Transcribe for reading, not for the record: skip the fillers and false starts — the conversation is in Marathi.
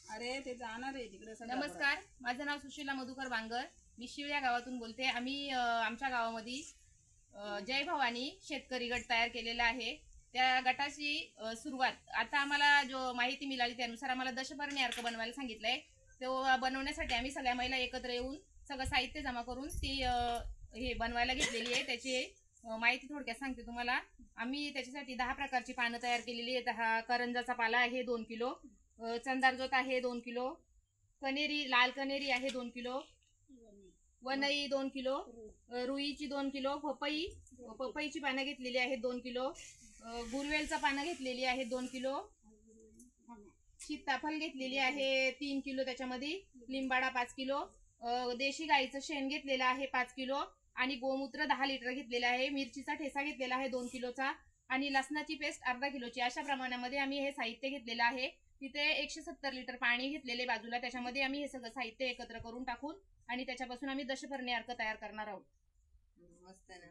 अरे ते जाणार आहे तिकडे. नमस्कार, माझं नाव सुशीला मधुकर बांगर. मी शिळ या गावातून बोलते. आम्ही आमच्या गावामध्ये जय भवानी शेतकरी गट तयार केलेला आहे. त्या गटाची सुरुवात आता आम्हाला जो माहिती मिळाली त्यानुसार आम्हाला दशपर्णी अर्क बनवायला सांगितलंय. तो बनवण्यासाठी आम्ही सगळ्या महिला एकत्र येऊन सगळं साहित्य जमा करून ती हे बनवायला घेतलेली आहे. त्याची माहिती थोडक्यात सांगते तुम्हाला. आम्ही त्याच्यासाठी 10 प्रकारची पानं तयार केलेली आहेत. हा करंजाचा पाला आहे 2 किलो, चंदारजोत आहे 2 किलो, कनेरी लाल कनेरी आहे 2 किलो, वनई 2 किलो, रुईची 2 किलो, पपईची पानं घेतलेली आहेत 2 किलो, गुरवेलचा पानं घेतलेली आहे 2 किलो, सीताफळ घेतलेली आहे 3 किलो, त्याच्यामध्ये लिंबाडा 5 किलो, देशी गाईचं शेण घेतलेलं आहे 5 किलो आणि गोमूत्र 10 लिटर घेतलेलं आहे. मिरचीचा ठेसा घेतलेला आहे 2 किलोचा आणि लसणाची पेस्ट अर्धा किलोची. अशा प्रमाणामध्ये आम्ही हे साहित्य घेतलेलं आहे. तिथे 170 लिटर पाणी घेतलेले बाजूला. त्याच्यामध्ये आम्ही हे सगळं साहित्य एकत्र करून टाकून आणि त्याच्यापासून आम्ही दशपर्णी अर्क तयार करणार आहोत. मस्त ना.